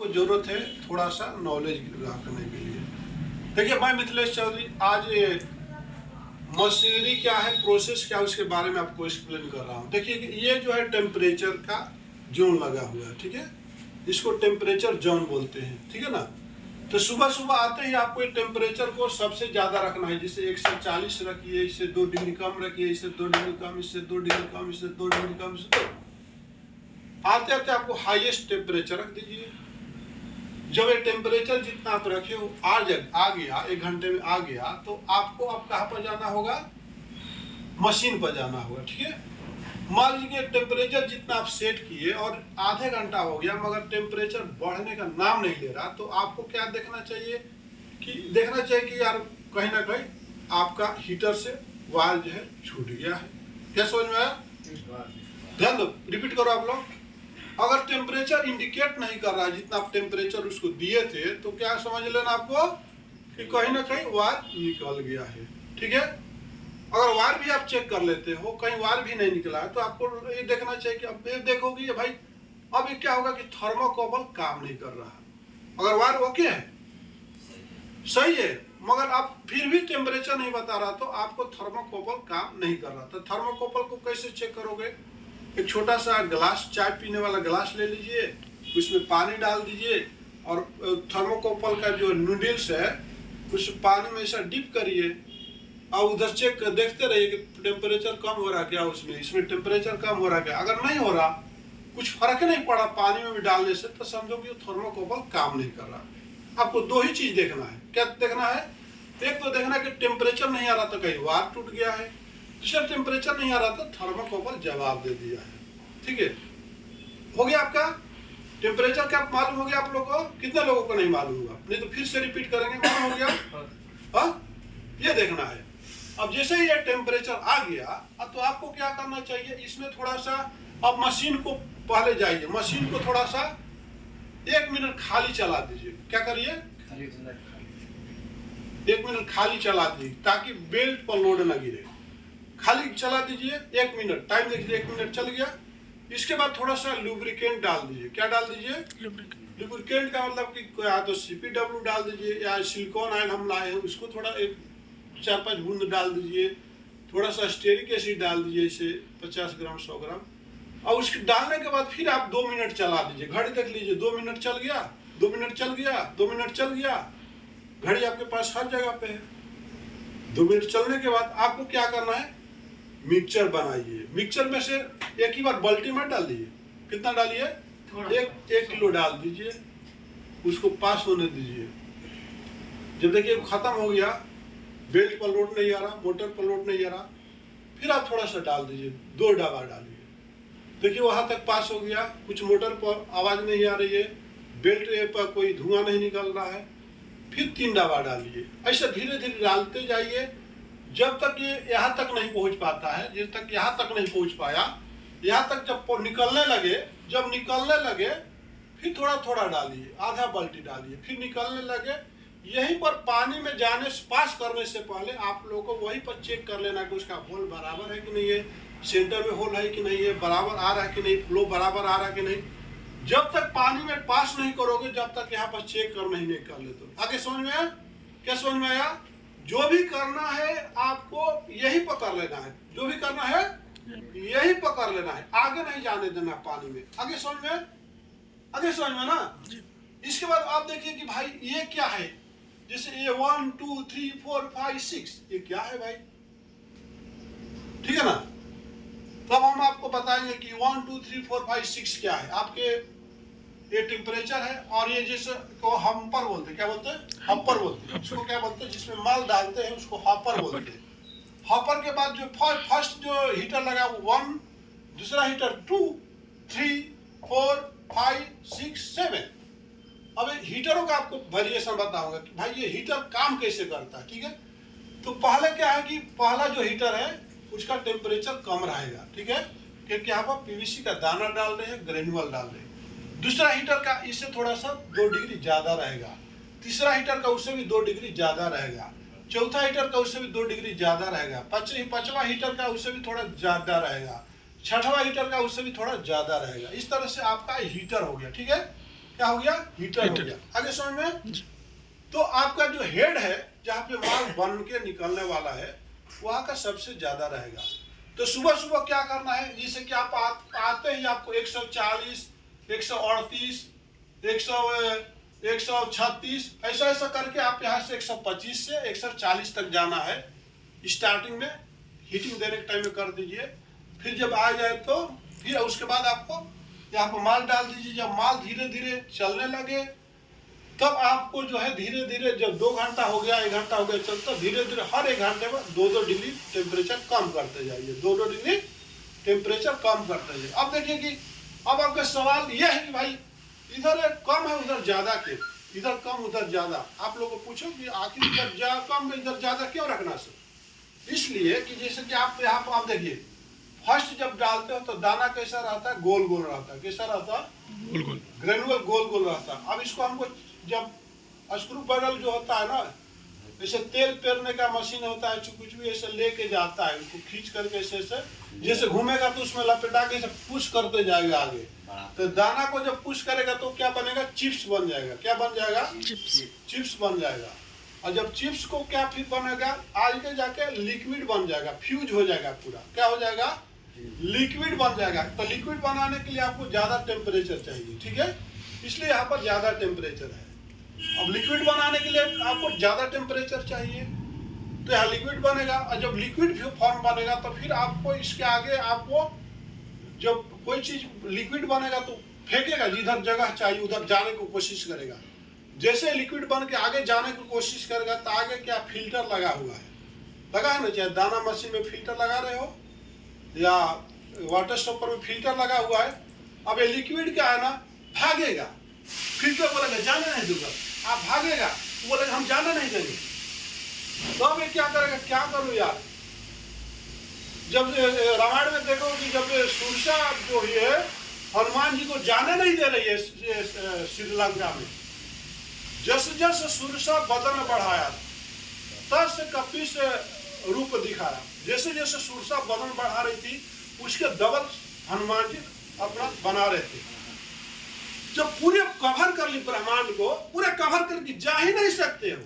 को जरूरत है थोड़ा सा नॉलेज ग्रहण करने के लिए। देखिए मैं मिथिलेश चौधरी आज मशीनरी क्या है, प्रोसेस क्या है, उसके बारे में आपको एक्सप्लेन कर रहा हूँ। देखिए ये जो है टेम्परेचर का जोन लगा हुआ है, ठीक है, इसको टेम्परेचर जोन बोलते हैं, ठीक है ना। तो सुबह सुबह आते ही आपको टेम्परेचर को सबसे ज्यादा रखना है, जैसे 140 रखिए, इससे 2 डिग्री कम रखिए, इससे 2 डिग्री कम, इससे 2 डिग्री कम, इससे 2 डिग्री कम, इससे 2। आते आते आपको हाईएस्ट टेम्परेचर रख दीजिए। जब ये टेम्परेचर जितना आप रखे हो आ गया, 1 घंटे में आ गया, तो आपको अब कहाँ पर जाना होगा, मशीन पर जाना होगा, ठीक है। मान लीजिए टेम्परेचर जितना आप सेट किए और आधे घंटा हो गया मगर टेम्परेचर बढ़ने का नाम नहीं ले रहा, तो आपको क्या देखना चाहिए कि यार कहीं ना कहीं आपका हीटर से वायर जो है छूट गया है। क्या समझ में आया? ध्यान दो, रिपीट करो आप लोग। अगर टेम्परेचर इंडिकेट नहीं कर रहा है जितना आप टेम्परेचर उसको दिए थे, तो क्या समझ लेना आपको कि कहीं ना कहीं वायर निकल गया है, ठीक है। अगर वायर भी आप चेक कर लेते हो कहीं वायर भी नहीं निकला है, तो आपको ये देखना चाहिए कि अब ये देखोगे ये भाई अब ये क्या होगा कि थर्मोकपल काम नहीं कर रहा। अगर वायर ओके है, सही है, मगर आप फिर भी टेम्परेचर नहीं बता रहा, तो आपको थर्मोकपल काम नहीं कर रहा। तो थर्मोकपल को कैसे चेक करोगे? एक छोटा सा ग्लास, चाय पीने वाला ग्लास ले लीजिए, उसमें पानी डाल दीजिए और थर्मोकपल का जो नूडल्स है उस पानी में ऐसा डिप करिए और उधर चेक देखते रहिए कि टेम्परेचर कम हो रहा क्या, इसमें टेम्परेचर कम हो रहा क्या। अगर नहीं हो रहा, कुछ फर्क नहीं पड़ा पानी में भी डालने से, तो समझो कि थर्मोकपल काम नहीं कर रहा। आपको 2 ही चीज देखना है। क्या देखना है? एक तो देखना है कि टेम्परेचर नहीं आ रहा तो कहीं वायर टूट गया है, दूसरा टेम्परेचर नहीं आ रहा तो थर्मोकपल जवाब दे दिया है, ठीक है। हो गया आपका टेम्परेचर क्या मालूम हो गया आप लोगों को? कितने लोगों को नहीं मालूम होगा? नहीं तो फिर से रिपीट करेंगे। मालूम हो गया? हाँ, ये देखना है। अब जैसे ही ये टेम्परेचर आ गया, अब तो आपको क्या करना चाहिए, इसमें थोड़ा सा अब मशीन को पहले जाइए, मशीन को थोड़ा सा 1 मिनट खाली चला दीजिए। क्या करिए? 1 मिनट खाली चला दीजिए ताकि बेल्ट पर लोड न गिरे। खाली चला दीजिए 1 मिनट, टाइम देखिए 1 मिनट चल गया। इसके बाद थोड़ा सा लुब्रिकेंट डाल दीजिए। क्या डाल दीजिए? लुब्रिकेंट का मतलब कि या तो CPW डाल दीजिए या सिलिकॉन ऑयल हम लाए हैं उसको थोड़ा 4-5 बूंद डाल दीजिए। थोड़ा सा स्टेरिक एसिड डाल दीजिए, इसे 50 ग्राम 100 ग्राम। और उसके डालने के बाद फिर आप 2 मिनट चला दीजिए। घड़ी देख लीजिए, 2 मिनट चल गया, 2 मिनट चल गया, 2 मिनट चल गया। घड़ी आपके पास हर जगह पे है। 2 मिनट चलने के बाद आपको क्या करना है, मिक्सचर बनाइए। मिक्सचर में से एक ही बार बाल्टी में डाल दीजिए। कितना डालिए? 1 किलो डाल दीजिए, उसको पास होने दीजिए। जब देखिए खत्म हो गया, बेल्ट पर लोड नहीं आ रहा, मोटर पर लोड नहीं आ रहा, फिर आप थोड़ा सा डाल दीजिए, 2 डब्बा डालिए। देखिए वहां तक पास हो गया, कुछ मोटर पर आवाज नहीं आ रही है, बेल्ट पर कोई धुआं नहीं निकल रहा है, फिर 3 डब्बा डालिए। ऐसा धीरे धीरे डालते जाइए जब तक ये यहाँ तक नहीं पहुंच पाता है। जब तक यहाँ तक नहीं पहुंच पाया, यहाँ तक जब निकलने लगे, जब निकलने लगे फिर थोड़ा थोड़ा डालिए, आधा बाल्टी डालिए, फिर निकलने लगे। यहीं पर पानी में जाने पास करने से पहले आप लोगों को वहीं पर चेक कर लेना कि उसका होल बराबर है कि नहीं है, सेंटर में होल है कि नहीं है, बराबर आ रहा है कि नहीं, फ्लो बराबर आ रहा है कि नहीं। जब तक पानी में पास नहीं करोगे, जब तक यहाँ पर चेक कर नहीं कर लेते। आगे समझ में आया? क्या समझ में आया? जो भी करना है आपको यही पकड़ लेना है, जो भी करना है यही पकड़ लेना है, आगे नहीं जाने देना पानी में। आगे समझ में? आगे समझ में ना? इसके बाद आप देखिए कि भाई ये क्या है, जैसे ये 1 2 3 4 5 6 ये क्या है भाई, ठीक है ना। तब हम आपको बताएंगे कि 1 2 3 4 5 6 क्या है। आपके ये टेम्परेचर है और ये जैसे को हम्पर बोलते हैं। क्या बोलते हैं? हॉपर बोलते हैं। उसको क्या बोलते हैं? जिसमें माल डालते हैं उसको हॉपर बोलते हैं। हॉपर के बाद जो फर्स्ट जो हीटर लगा वो 1, दूसरा हीटर 2 3 4 5 6 7। अब हीटरों का आपको वेरिएशन बताऊंगा कि भाई ये हीटर काम कैसे करता है, ठीक है। तो पहले क्या है कि पहला जो हीटर है उसका टेम्परेचर कम रहेगा, ठीक है, क्योंकि यहाँ पर PVC का दाना डाल रहे हैं, ग्रेनुअल डाल रहे हैं। दूसरा हीटर का इससे थोड़ा सा 2 डिग्री ज्यादा रहेगा। तीसरा हीटर का उससे भी 2 डिग्री ज्यादा रहेगा। चौथा हीटर का उससे भी 2 डिग्री ज्यादा रहेगा। पांचवा हीटर का उससे भी थोड़ा ज्यादा रहेगा। छठवां हीटर का उससे भी थोड़ा ज्यादा रहेगा। इस तरह से आपका हीटर हो गया, ठीक है। क्या हो गया, हीटर हो गया। आगे समझ में। तो आपका जो हेड है जहाँ पे माल बन के निकलने वाला है वहाँ का सबसे ज्यादा रहेगा। तो सुबह सुबह क्या करना है, जैसे कि आप आते ही आपको 140, 138, 136 ऐसा ऐसा करके आप यहाँ से 125 से 140 तक जाना है। स्टार्टिंग में हीटिंग देने के टाइम में कर दीजिए। फिर जब आ जाए तो फिर उसके बाद आपको यहाँ पर माल डाल दीजिए। जब माल धीरे धीरे चलने लगे तब आपको जो है धीरे धीरे, जब 2 घंटा हो गया, 1 घंटा हो गया चलता, धीरे धीरे हर 1 घंटे में 2-2 डिग्री टेम्परेचर कम करते जाइए, 2-2 डिग्री टेम्परेचर कम करते जाइए। अब देखिए कि अब आपका सवाल यह है कि भाई इधर कम है उधर ज्यादा क्यों, इधर कम उधर ज्यादा। आप लोगों को पूछो कि आखिर इधर कम इधर ज्यादा क्यों रखना सर। इसलिए कि जैसे कि आप यहाँ पर आप देखिए फर्स्ट जब डालते हो तो दाना कैसा रहता है, गोल गोल रहता है। कैसा रहता है, गोल गोल, ग्रेनुअल गोल गोल रहता है। अब इसको हमको जब स्क्रू बगल जो होता है ना, जैसे तेल पेरने का मशीन होता है, कुछ भी ऐसे लेके जाता है, उसको खींच करके ऐसे जैसे घूमेगा तो उसमें लपेटा के पुश करते जाएगा आगे। तो दाना को जब पुश करेगा तो क्या बनेगा, चिप्स बन जाएगा। क्या बन जाएगा, चिप्स बन जाएगा। और जब चिप्स को क्या फिर बनेगा, आगे जाके लिक्विड बन जाएगा, फ्यूज हो जाएगा पूरा। क्या हो जाएगा, लिक्विड बन जाएगा। तो लिक्विड बनाने के लिए आपको ज्यादा टेम्परेचर चाहिए, ठीक है, इसलिए यहाँ पर ज्यादा टेम्परेचर है। अब लिक्विड बनाने के लिए आपको ज्यादा टेम्परेचर चाहिए, तो यहाँ लिक्विड बनेगा। और जब लिक्विड फॉर्म बनेगा तो फिर आपको इसके आगे आपको जब कोई चीज लिक्विड बनेगा तो फेंकेगा, जिधर जगह चाहिए उधर जाने की कोशिश करेगा। जैसे लिक्विड बन के आगे जाने की कोशिश करेगा तो आगे क्या फिल्टर लगा हुआ है, लगा है ना, चाहे दाना मशीन में फिल्टर लगा रहे हो या वाटर स्टॉपर में फिल्टर लगा हुआ है। अब ये लिक्विड क्या है ना, भागेगा, फिल्टर बोलेगा जाने नहीं दूंगा, आप भागेगा, बोलेगा हम जाने नहीं देंगे। तो अब ये क्या करेगा, क्या करूं यार। जब रामायण में देखो कि जब सुरसा जो है हनुमान जी को जाने नहीं दे रही है श्रीलंका में, जस जस सुरसा बदन बढ़ाया तस कपि से रूप दिखाया। जैसे जैसे सुरसा बदन बढ़ा रही थी उसके डबल हनुमान जी अपना बना रहे थे। जब पूरे कवर कर ली ब्रह्मांड को, पूरे कवर करके जा ही नहीं सकते हो,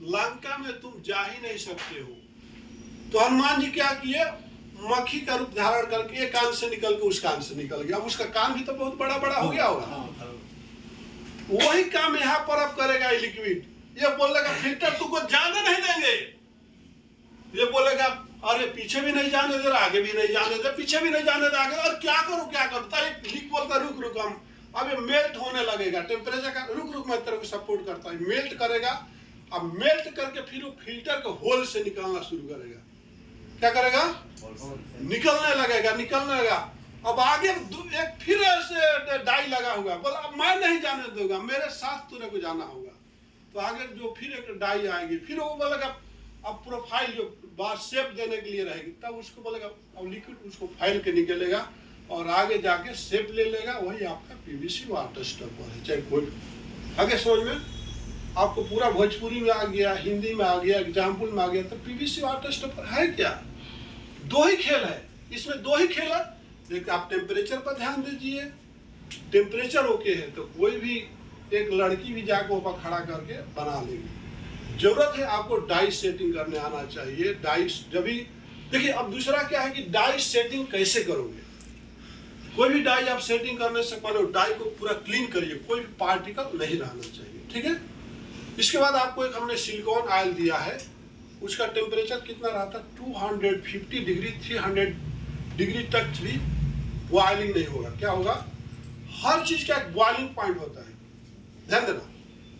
लंका में तुम जा ही नहीं सकते हो। तो हनुमान जी क्या किए, मक्खी का रूप धारण करके एक कान से निकल के उस कान से निकल गया। अब उसका कान भी तो बहुत बड़ा बड़ा हो गया होगा। वही काम यहाँ पर अब करेगा ये लिक्विड। ये बोलेगा फिल्टर तुमको जाने नहीं देंगे, ये बोलेगा अरे पीछे भी नहीं जाने दे, आगे भी नहीं जाने दे, पीछे भी नहीं जाने दे, आगे। और क्या करूं क्या करूं, लिख बोलता रुक रुक, हम अब ये मेल्ट होने लगेगा टेम्परेचर का, रुक रुक मैं तेरे को सपोर्ट करता हूं। मेल्ट करेगा, अब मेल्ट करके फिर वो फिल्टर के होल से निकलना शुरू करेगा। क्या करेगा, निकलने लगेगा। अब आगे एक फिर ऐसे डाई लगा हुआ, बोला अब मैं नहीं जाने दूंगा, मेरे साथ तुझे को जाना होगा। तो आगे जो फिर एक डाई आएगी, फिर वो बोलेगा अब प्रोफाइल जो बात शेप देने के लिए रहेगी, तब उसको बोलेगा अब लिक्विड उसको फाइल के निकलेगा और आगे जाके शेप ले लेगा। वही आपका पीवीसी वाटर स्टॉपर है। चाहे कोई आगे समझ में आपको पूरा भोजपुरी में आ गया, हिंदी में आ गया, एग्जाम्पल में आ गया। तो पीवीसी वाटर स्टॉपर है क्या, 2 ही खेल है इसमें, 2 ही खेल है। देखिए आप टेम्परेचर पर ध्यान दीजिए, टेम्परेचर ओके है तो कोई भी एक लड़की भी जाकर ऊपर खड़ा करके बना लेगी। जरूरत है आपको डाई सेटिंग करने आना चाहिए। डाई जब भी देखिए, अब दूसरा क्या है कि डाई सेटिंग कैसे करोगे। कोई भी डाई आप सेटिंग करने से पहले डाई को पूरा क्लीन करिए, कोई भी पार्टिकल नहीं रहना चाहिए, ठीक है। इसके बाद आपको एक हमने सिलिकॉन ऑयल दिया है, उसका टेम्परेचर कितना रहता है 250 डिग्री 300 डिग्री तक भी बॉइलिंग नहीं होगा। क्या होगा, हर चीज का एक बॉइलिंग पॉइंट होता है, ध्यान देना,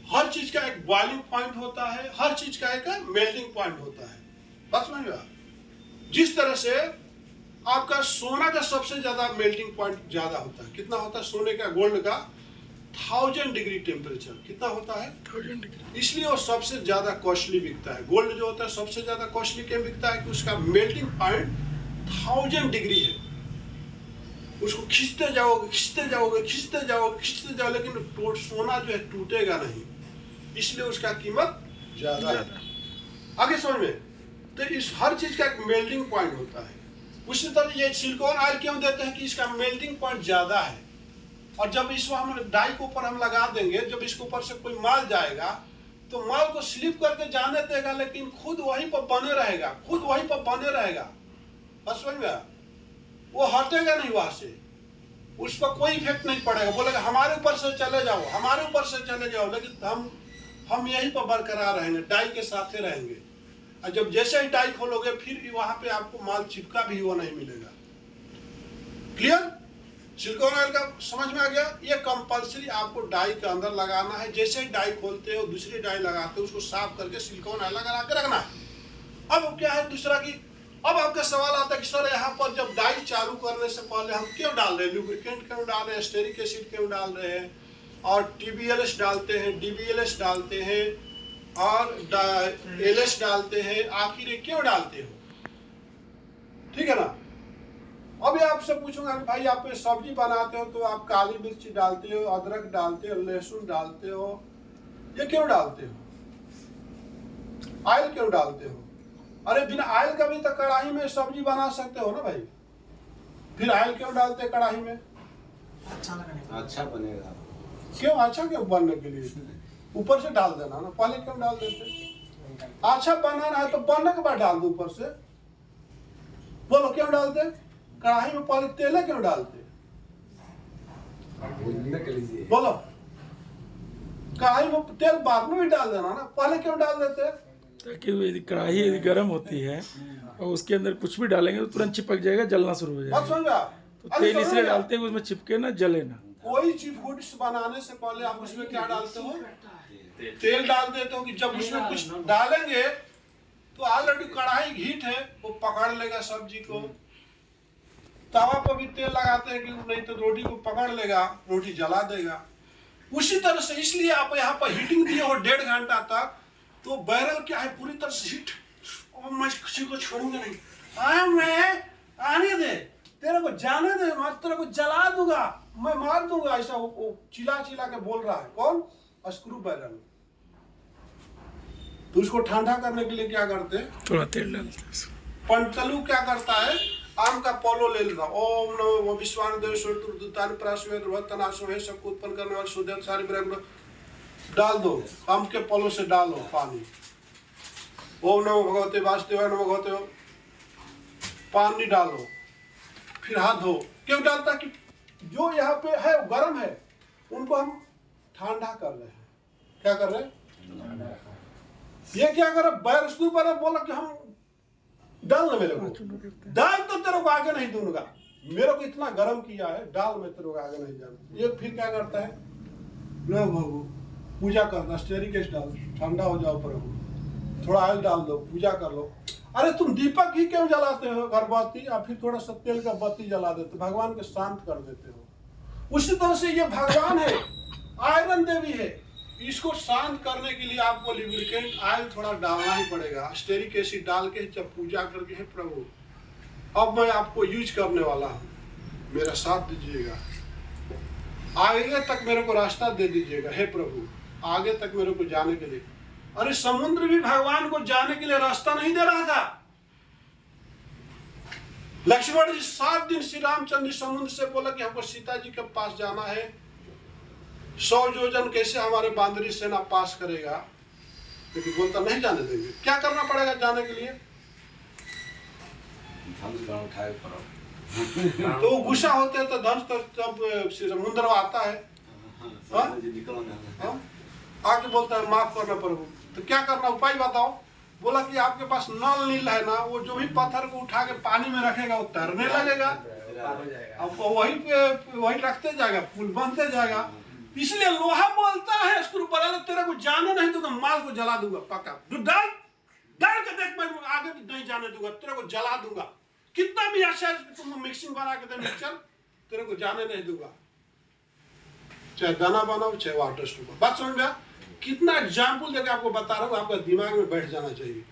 हर चीज का एक बॉइलिंग पॉइंट होता है, हर चीज का एक मेल्टिंग पॉइंट होता है। बस समझ में, जिस तरह से आपका सोना का सबसे ज्यादा मेल्टिंग पॉइंट ज्यादा होता है, कितना होता है सोने का, गोल्ड का 1000 डिग्री टेम्परेचर कितना होता है, 1000 डिग्री। इसलिए वो सबसे ज्यादा कॉस्टली बिकता है। गोल्ड जो होता है सबसे ज्यादा कॉस्टली क्यों बिकता है कि उसका मेल्टिंग पॉइंट 1000 डिग्री है। उसको खींचते जाओगे, लेकिन सोना जो है टूटेगा नहीं, इसलिए उसका कीमत ज्यादा है। आगे समझ में, तो इस हर चीज का एक मेल्टिंग पॉइंट होता है। उसी तरह ये सिलिकॉन ऑयल क्यों देते हैं कि इसका मेल्टिंग पॉइंट ज्यादा है। और जब इसको हम डाई के ऊपर हम लगा देंगे, जब इसके ऊपर से कोई माल जाएगा तो माल को स्लिप करके जाने देगा, लेकिन खुद वहीं पर बने रहेगा, खुद वहीं पर बने रहेगा। बस समझ में, वो हटेगा नहीं वहां से, उस पर कोई इफेक्ट नहीं पड़ेगा। बोलेगा हमारे ऊपर से चले जाओ, हमारे ऊपर से चले जाओ, लेकिन हम यहीं पर बरकरार रहेंगे, डाई के साथ रहेंगे। और जब जैसे ही डाई खोलोगे फिर वहां पे आपको माल चिपका भी हुआ नहीं मिलेगा। क्लियर? सिलिकॉन ऑयल का समझ में आ गया? ये कंपलसरी आपको डाई के अंदर लगाना है। जैसे ही डाई खोलते हो, दूसरी डाई लगाते हो, उसको साफ करके सिलिकॉन ऑयल लगा के रखना है। अब क्या है दूसरा की, अब आपका सवाल आता है कि सर यहाँ पर जब डाई चालू करने से पहले हम क्यों डाल रहे हैं, लुब्रिकेंट क्यों डाल रहे हैं, स्टेरिक एसिड क्यों डाल रहे हैं, और TBLS डालते हैं, DBLS डालते हैं, और LS डालते हैं, आखिर ये क्यों डालते हो? ठीक है ना? अभी आपसे पूछूंगा कि भाई आप सब्जी बनाते हो तो आप काली मिर्ची डालते हो, अदरक डालते हो, लहसुन डालते हो, ये क्यों डालते हो? ऑयल क्यों डालते हो? अरे बिना ऑयल का भी तो कढ़ाई में सब्जी बना सकते हो ना भाई, फिर ऑयल क्यों डालते हैं कढ़ाई में? अच्छा बनेगा। क्यों? अच्छा क्यों बनने के लिए ऊपर से डाल देना ना, पहले क्यों डाल देते? अच्छा बनाना है तो बनने के बाद डाल दो ऊपर से। बोलो क्यों डालते? कढ़ाई में पहले तेल क्यों डालते? बोलो, कढ़ाई में तेल बाद में भी डाल देना ना, पहले क्यों डाल देते? ताकि कढ़ाई यदि गर्म होती है और उसके अंदर कुछ भी डालेंगे तो तुरंत चिपक जाएगा, जलना शुरू हो जाएगा। तो तेल इसलिए डालते हैं उसमें चिपके ना, जले ना। कोई चीज फूड्स बनाने से पहले आप उसमें क्या डालते हो? तेल डाल देते हो कि जब उसमें कुछ डालेंगे तो ऑलरेडी कढ़ाई हीट है, वो पकड़ लेगा सब्जी को। तवा पर भी तेल लगाते हैं कि नहीं तो रोटी को पकड़ लेगा, रोटी जला देगा। उसी तरह से इसलिए आप यहाँ पर हीटिंग दिए हो 1.5 घंटा तक, तो बैरल क्या है पूरी तरह से हीट। और मैं किसी को छोड़ूंगा नहीं, मैं आने दे, तेरे को जाने दे, मैं तेरे को जला दूंगा, मैं मार दूंगा, ऐसा वो चिल्ला चिल्ला के बोल रहा है। कौन? Screw barrel. तो उसको ठंडा करने के लिए क्या करते हैं? थोड़ा तेल डालते हैं। पंचलू क्या करता है? आम का पौलो ले लेना, ओम नमो विश्वानदेव स्वतुर्दुतान प्रासुवेद भवतनासो है, सबको उत्पन्न करने वाले सुदेव सारी ब्रह्म डाल दो, आम के पौलो से डालो पानी। ओम नमो भगवते वासुदेवाय नमो भगवते, पानी डालो, फिर हाथ धो। क्यों डालता? कि जो यहाँ पे है वो गर्म है, उनको हम ठंडा कर रहे हैं। क्या कर रहे हैं? ये क्या कर रहे? बैर उसके ऊपर बोला कि हम डाल ना, मेरे को डाल तो तेरे को आगे नहीं दूंगा, मेरे को इतना गर्म किया है, डाल मैं तेरे को आगे नहीं जाऊंगा। ये फिर क्या करता है? लो प्रभु पूजा करना, स्टेरिक एसिड डाल, ठंडा हो जाओ प्रभु, थोड़ा ऑयल डाल दो, पूजा कर लो। अरे तुम दीपक ही क्यों जलाते हो, अगरबत्ती, या फिर थोड़ा सा तेल का बत्ती जला देते, भगवान के शांत कर देते हो। उसी तरह से ये भगवान है, आयरन देवी है, इसको शांत करने के लिए आपको लुब्रिकेंट ऑयल थोड़ा डालना ही पड़ेगा। स्टेरिक एसिड डाल के जब पूजा करके, है प्रभु अब मैं आपको यूज करने वाला हूँ, मेरा साथ दीजिएगा, आगे तक मेरे को रास्ता दे दीजिएगा, हे प्रभु आगे तक मेरे को जाने के लिए। अरे समुद्र भी भगवान को जाने के लिए रास्ता नहीं दे रहा था। लक्ष्मण जी 7 दिन श्री रामचंद्र समुद्र से बोला कि हमको सीता जी के पास जाना है, 100 योजन कैसे हमारे बांदरी सेना पास करेगा, लेकिन बोलता नहीं जाने देंगे। क्या करना पड़ेगा जाने के लिए? तो वो गुस्सा होते हैं तो धनुष तो जब समुद्र आता है आके बोलता है माफ करना प्रभु। तो क्या करना, उपाय बताओ। बोला कि आपके पास नल नील है ना, वो जो भी पत्थर को उठा के पानी में रखेगा वो तैरने लगेगा, अब वही रखते जाएगा, पुल बनते जाएगा। इसलिए लोहा बोलता है स्क्रू पर, तेरे को जाने नहीं दूंगा, माल को जला दूंगा पक्का, डाल डाल के देख, मैं आगे नहीं जाने दूंगा, तेरे को जला दूंगा, कितना भी अच्छा तुम मिक्सिंग बना के दे मिक्सचर, तेरे को जाने नहीं दूंगा, चाहे दाना बनाओ चाहे वाटर स्टूब। बात समझ में? कितना एग्जाम्पल देकर आपको बता रहा हूँ, आपका दिमाग में बैठ जाना चाहिए।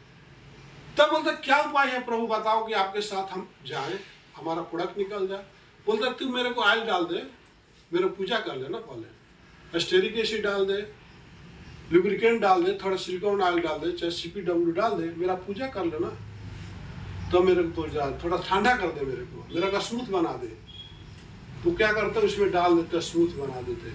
तब बोलते क्या उपाय है प्रभु बताओ कि आपके साथ हम जाएं, हमारा प्रोडक्ट निकल जाए। बोलते तू मेरे को ऑयल डाल दे, मेरे पूजा कर लेना, पहले स्टेरिक एसिड डाल दे, लुब्रिकेंट डाल दे, थोड़ा सिलिकॉन ऑयल डाल दे, चाहे CPW डाल दे, मेरा पूजा कर लेना, तो मेरे को तो थोड़ा ठंडा कर दे, मेरे को मेरा का स्मूथ बना दे। तो क्या करते उसमें डाल देते, स्मूथ बना देते।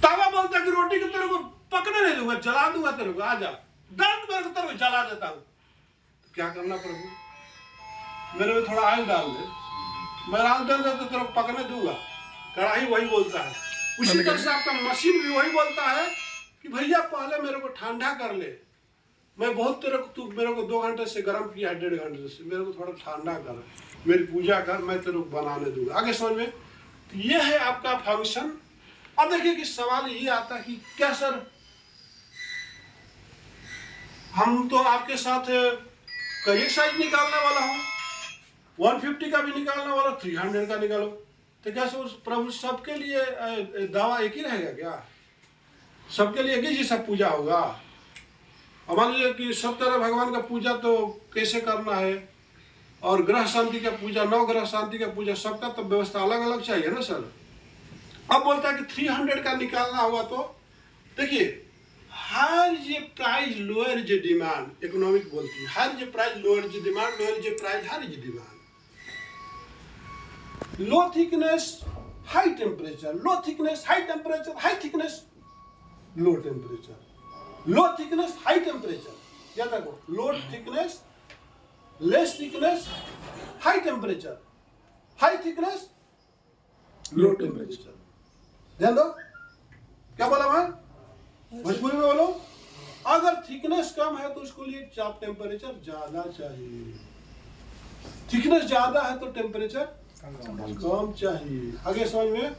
तावा बोलता कि रोटी को तेरे को पकने नहीं दूंगा, जला दूंगा तेरे को, आजा दर्द मेरे को तेरे को जला देता हूँ। तो क्या करना प्रभु, मेरे में थोड़ा आग डाल दे, मैं आग डाल दे तो तेरे को पकने दूंगा। कढ़ाई वही बोलता है। उसी तरह से आपका मशीन भी वही बोलता है कि भैया पहले मेरे को ठंडा कर ले, मैं बहुत तेरे को, तू मेरे को 2 घंटे से गर्म किया है, 1.5 घंटे से, मेरे को थोड़ा ठंडा कर, मेरी पूजा कर, मैं तेरे को बनाने दूंगा। आगे समझ में? तो ये है आपका फंक्शन। अब देखिए कि सवाल ये आता है कि क्या सर, हम तो आपके साथ कई साइज निकालने वाला हूँ, 150 का भी निकालने वाला, 300 का निकालो, तो क्या सर प्रभु सबके लिए दावा एक ही रहेगा क्या? सबके लिए एक ही जैसा पूजा होगा? मान लीजिए कि सब तरह भगवान का पूजा तो कैसे करना है, और ग्रह शांति का पूजा, 9 ग्रह शांति का पूजा, सबका तो व्यवस्था अलग अलग चाहिए ना सर। अब बोलता है कि 300 का निकालना होगा, तो देखिए higher the price lower the demand, economic बोलती है, higher the price lower the demand, lower the price higher the demand. Low thickness high temperature, low thickness high temperature, high thickness low temperature, low thickness high temperature. याद रखो, low thickness less thickness high temperature, high thickness low temperature. ध्यान दो, क्या बोला मैं भोजपुरी में बोलो, अगर थिकनेस कम है तो उसको लिए टेम्परेचर ज्यादा चाहिए, थिकनेस ज्यादा है तो टेम्परेचर कम चाहिए। आगे समझ में?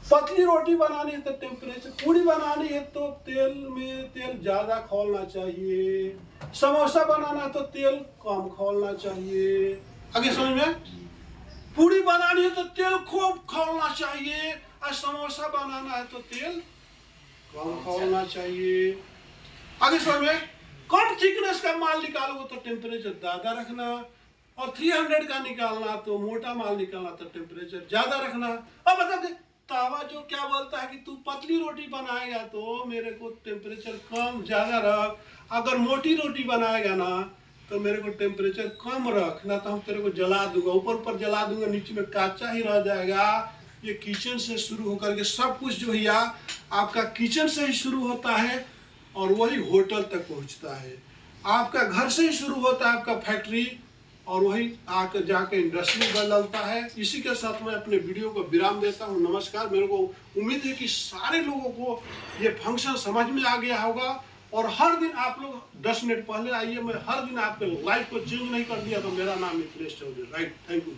पतली रोटी बनानी है तो टेम्परेचर, पूरी बनानी है तो तेल में तेल ज्यादा खोलना चाहिए, समोसा बनाना है तो तेल कम खोलना चाहिए। आगे समझ में? पूरी बनानी है तो तेल खूब खोलना चाहिए, और समोसा बनाना है तो तेल कम खोलना चाहिए। आगे समझ में? कम थिकनेस का माल निकालोगे तो टेम्परेचर ज्यादा रखना, और 300 का निकालना तो मोटा माल निकालना तो टेम्परेचर ज्यादा रखना। अब बता दे, तावा जो क्या बोलता है कि तू पतली रोटी बनाएगा तो मेरे को टेम्परेचर कम ज्यादा रख, अगर मोटी रोटी बनाएगा ना तो मेरे को टेम्परेचर कम रख, ना तो हम तेरे को जला दूंगा, ऊपर जला दूंगा, नीचे में कच्चा ही रह जाएगा। ये किचन से शुरू होकर के सब कुछ जो भैया आपका किचन से ही शुरू होता है और वही होटल तक पहुंचता है। आपका घर से ही शुरू होता है आपका फैक्ट्री, और वही आकर जाकर इंडस्ट्री बदलता है। इसी के साथ मैं अपने वीडियो को विराम देता हूँ। नमस्कार। मेरे को उम्मीद है कि सारे लोगों को ये फंक्शन समझ में आ गया होगा, और हर दिन आप लोग 10 मिनट पहले आइए, मैं हर दिन आपके लाइफ को चेंज नहीं कर दिया तो मेरा नाम Mithilesh Chaudhary. Right, thank you.